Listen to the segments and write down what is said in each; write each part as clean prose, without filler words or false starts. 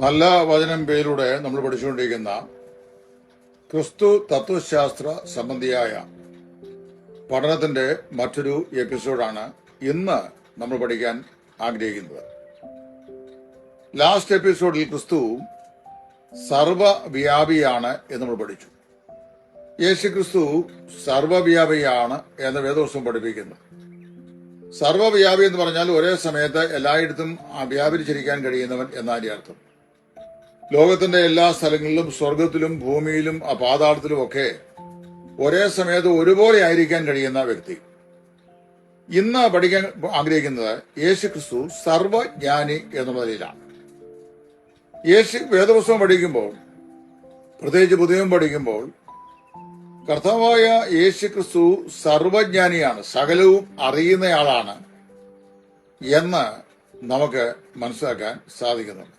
നല്ല വചനം പേരിലൂടെ നമ്മൾ പഠിച്ചുകൊണ്ടിരിക്കുന്ന ക്രിസ്തു തത്വശാസ്ത്ര സംബന്ധിയായ പഠനത്തിന്റെ മറ്റൊരു എപ്പിസോഡാണ് ഇന്ന് നമ്മൾ പഠിക്കാൻ ആഗ്രഹിക്കുന്നത്. ലാസ്റ്റ് എപ്പിസോഡിൽ ക്രിസ്തു സർവവ്യാപിയാണ് എന്ന് നമ്മൾ പഠിച്ചു. യേശു ക്രിസ്തു സർവവ്യാപിയാണ് എന്ന് വേദോത്സവം പഠിപ്പിക്കുന്നു. സർവവ്യാപി എന്ന് പറഞ്ഞാൽ ഒരേ സമയത്ത് എല്ലായിടത്തും വ്യാപരിച്ചിരിക്കാൻ കഴിയുന്നവൻ എന്നാണ് അർത്ഥം. ലോകത്തിന്റെ എല്ലാ സ്ഥലങ്ങളിലും, സ്വർഗത്തിലും ഭൂമിയിലും പാതാളത്തിലും ഒക്കെ ഒരേ സമയത്ത് ഒരുപോലെ ആയിരിക്കാൻ കഴിയുന്ന വ്യക്തി. ഇന്ന് പഠിക്കാൻ ആഗ്രഹിക്കുന്നത് യേശു ക്രിസ്തു സർവജ്ഞാനി എന്നുള്ള നിലയിലാണ്. വേദപുസ്തകം പഠിക്കുമ്പോൾ, പ്രത്യേകിച്ച് പുതിയം പഠിക്കുമ്പോൾ, കർത്താവായ യേശു ക്രിസ്തു സർവജ്ഞാനിയാണ്, സകലവും അറിയുന്നയാളാണ് എന്ന് നമുക്ക് മനസ്സിലാക്കാൻ സാധിക്കുന്നുണ്ട്.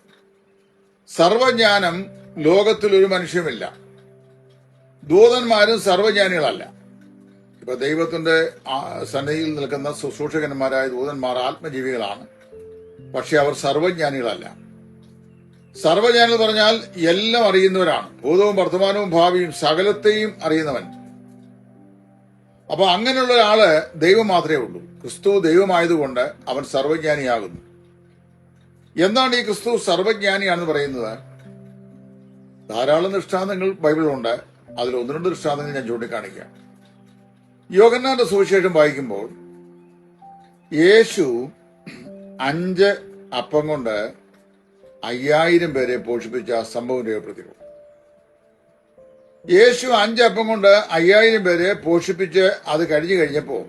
സർവജ്ഞാനം ലോകത്തിൽ ഒരു മനുഷ്യമില്ല. ദൂതന്മാരും സർവജ്ഞാനികളല്ല. ഇപ്പൊ ദൈവത്തിന്റെ സന്നിധിയിൽ നിൽക്കുന്ന ശുശ്രൂഷകന്മാരായ ദൂതന്മാർ ആത്മജീവികളാണ്, പക്ഷെ അവർ സർവജ്ഞാനികളല്ല. സർവജ്ഞാനികൾ പറഞ്ഞാൽ എല്ലാം അറിയുന്നവരാണ്. ഭൂതവും വർത്തമാനവും ഭാവിയും സകലത്തെയും അറിയുന്നവൻ. അപ്പൊ അങ്ങനെയുള്ള ഒരാള് ദൈവം മാത്രമേ ഉള്ളൂ. ക്രിസ്തു ദൈവമായതുകൊണ്ട് അവൻ സർവജ്ഞാനിയാകുന്നു. എന്താണ് ഈ ക്രിസ്തു സർവജ്ഞാനിയാണെന്ന് പറയുന്നത്? ധാരാളം ദൃഷ്ടാന്തങ്ങൾ ബൈബിളിലുണ്ട്. അതിൽ ഒന്ന് രണ്ട് ദൃഷ്ടാന്തങ്ങൾ ഞാൻ ചൂണ്ടിക്കാണിക്കാം. യോഹന്നാന്റെ സുവിശേഷം വായിക്കുമ്പോൾ യേശു 5 അപ്പം കൊണ്ട് 5000 പേരെ പോഷിപ്പിച്ച സംഭവം രേഖപ്പെടുത്തിയിരുന്നു. യേശു 5 അപ്പം കൊണ്ട് 5000 പേരെ പോഷിപ്പിച്ച് അത് കഴിഞ്ഞപ്പോ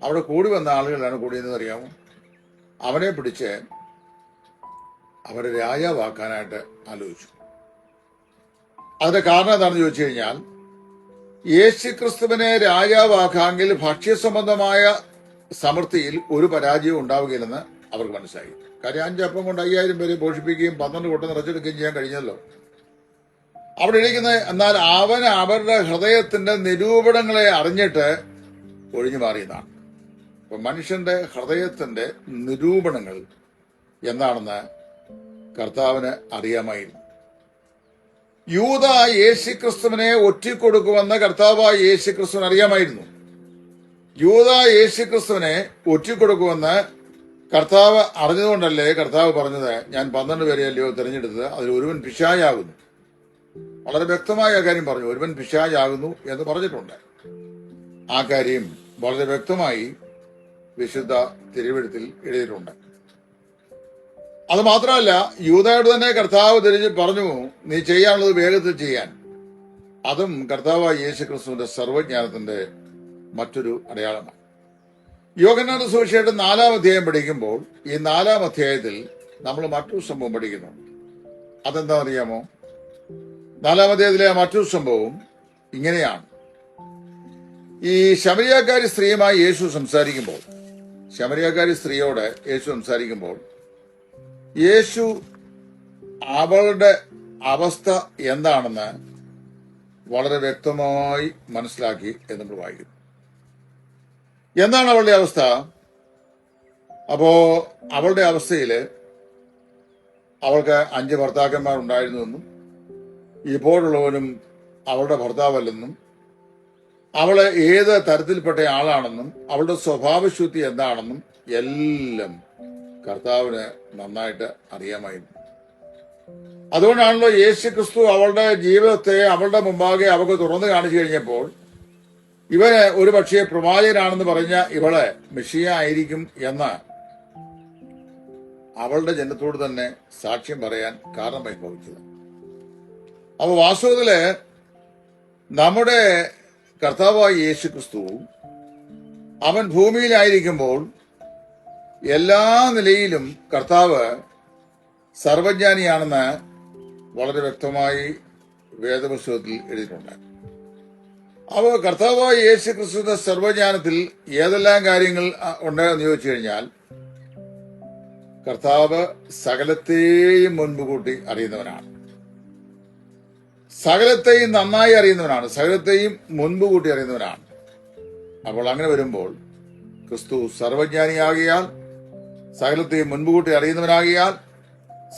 അവിടെ കൂടി വന്ന ആളുകളാണ് കൂടിയെന്ന് അറിയാമോ? അവനെ പിടിച്ച് അവരെ രാജാവാക്കാനായിട്ട് ആലോചിച്ചു. അതിന്റെ കാരണം എന്താണെന്ന് ചോദിച്ചു കഴിഞ്ഞാൽ, യേശു ക്രിസ്തുവിനെ രാജാവാക്കാമെങ്കിൽ ഭക്ഷ്യസംബന്ധമായ സമൃദ്ധിയിൽ ഒരു പരാജയവും ഉണ്ടാവുകയില്ലെന്ന് അവർക്ക് മനസ്സിലായി. കാര്യം 5 അപ്പം കൊണ്ട് 5000 പേരെ പോഷിപ്പിക്കുകയും 12 കൊട്ട നിറച്ചെടുക്കുകയും ചെയ്യാൻ കഴിഞ്ഞല്ലോ. അവിടെ ഇരിക്കുന്ന എന്നാൽ അവൻ അവരുടെ ഹൃദയത്തിന്റെ നിരൂപണങ്ങളെ അറിഞ്ഞിട്ട് ഒഴിഞ്ഞു മാറിയതാണ്. അപ്പൊ മനുഷ്യന്റെ ഹൃദയത്തിന്റെ നിരൂപണങ്ങൾ എന്താണെന്ന് കർത്താവിന് അറിയാമായിരുന്നു. യൂദ യേശുക്രിസ്തുവിനെ ഒറ്റിക്കൊടുക്കുമെന്ന് കർത്താവായ യേശുക്രിസ്തുവിന് അറിയാമായിരുന്നു. യൂദ യേശുക്രിസ്തുവിനെ ഒറ്റിക്കൊടുക്കുമെന്ന് കർത്താവ് അറിഞ്ഞതുകൊണ്ടല്ലേ കർത്താവ് പറഞ്ഞത്, ഞാൻ 12 പേരെയല്ലയോ തിരഞ്ഞെടുത്തത്, അതിൽ ഒരുവൻ പിശാചാകുന്നു. വളരെ വ്യക്തമായ കാര്യം പറഞ്ഞു, ഒരുവൻ പിശാചാകുന്നു എന്ന് പറഞ്ഞിട്ടുണ്ട്. ആ കാര്യം വളരെ വ്യക്തമായി വിശുദ്ധ തിരുവെഴുത്തിൽ എഴുതിയിട്ടുണ്ട്. അത് മാത്രമല്ല, യൂദയോട് തന്നെ കർത്താവ് പറഞ്ഞു, നീ ചെയ്യാനുള്ളത് വേഗത്തിൽ ചെയ്യാൻ. അതും കർത്താവായ യേശു ക്രിസ്തുവിന്റെ സർവജ്ഞാനത്തിന്റെ മറ്റൊരു അടയാളമാണ്. യോഹന്നാന്റെ സുവിശേഷം 4-ാം അധ്യായം പഠിക്കുമ്പോൾ ഈ 4-ാം അധ്യായത്തിൽ നമ്മൾ മറ്റൊരു സംഭവം പഠിക്കുന്നു. അതെന്താ അറിയാമോ? 4-ാം അധ്യായത്തിലെ മറ്റൊരു സംഭവം ഇങ്ങനെയാണ്. ഈ ശമരിയാക്കാരി സ്ത്രീയുമായി യേശു സംസാരിക്കുമ്പോൾ, ശമരിയാക്കാരി സ്ത്രീയോട് യേശു സംസാരിക്കുമ്പോൾ യേശു അവളുടെ അവസ്ഥ എന്താണെന്ന് വളരെ വ്യക്തമായി മനസ്സിലാക്കി എന്ന് നമ്മൾ വായിക്കുന്നു. എന്താണ് അവളുടെ അവസ്ഥ? അപ്പോ അവളുടെ അവസ്ഥയില് അവൾക്ക് 5 ഭർത്താക്കന്മാർ ഉണ്ടായിരുന്നുവെന്നും ഇപ്പോഴുള്ളവനും അവളുടെ ഭർത്താവല്ലെന്നും അവള് ഏത് തരത്തിൽപ്പെട്ട ആളാണെന്നും അവളുടെ സ്വഭാവശുദ്ധി എന്താണെന്നും എല്ലാം കർത്താവിന് നന്നായിട്ട് അറിയാമായിരുന്നു. അതുകൊണ്ടാണല്ലോ യേശു ക്രിസ്തു അവളുടെ ജീവിതത്തെ അവളുടെ മുമ്പാകെ അവൾക്ക് തുറന്നു കാണിച്ചു കഴിഞ്ഞപ്പോൾ ഇവന് ഒരു പക്ഷേ പ്രവാചകനാണെന്ന് പറഞ്ഞ ഇവളെ മെഷിയ ആയിരിക്കും എന്ന് അവളുടെ ജനത്തോട് തന്നെ സാക്ഷ്യം പറയാൻ കാരണമായി ഭവിച്ചത്. അപ്പൊ വാസ്തവത്തില് നമ്മുടെ കർത്താവായ യേശു ക്രിസ്തു അവൻ ഭൂമിയിലായിരിക്കുമ്പോൾ എല്ലാ നിലയിലും കർത്താവ് സർവജ്ഞാനിയാണെന്ന് വളരെ വ്യക്തമായി വേദപുസ്തകത്തിൽ എഴുതിയിട്ടുണ്ട്. അപ്പോൾ കർത്താവായ യേശു ക്രിസ്തുവിന്റെ സർവജ്ഞാനത്തിൽ ഏതെല്ലാം കാര്യങ്ങൾ ഉണ്ടെന്ന് ചോദിച്ചു കഴിഞ്ഞാൽ, കർത്താവ് സകലത്തെയും മുൻപ് കൂട്ടി അറിയുന്നവനാണ്, സകലത്തെയും നന്നായി അറിയുന്നവനാണ്, സകലത്തെയും മുൻപ് കൂട്ടി അറിയുന്നവനാണ്. അപ്പോൾ അങ്ങനെ വരുമ്പോൾ ക്രിസ്തു സർവജ്ഞാനിയാകിയാൽ, സകലത്തെയും മുൻപ് കൂട്ടി അറിയുന്നവനാകിയാൽ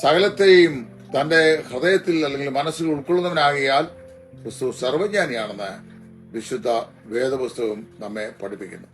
സകലത്തെയും തന്റെ ഹൃദയത്തിൽ അല്ലെങ്കിൽ മനസ്സിൽ ഉൾക്കൊള്ളുന്നവനാകിയാൽ ക്രിസ്തു സർവജ്ഞാനിയാണെന്ന് വിശുദ്ധ വേദപുസ്തകം നമ്മെ പഠിപ്പിക്കുന്നു.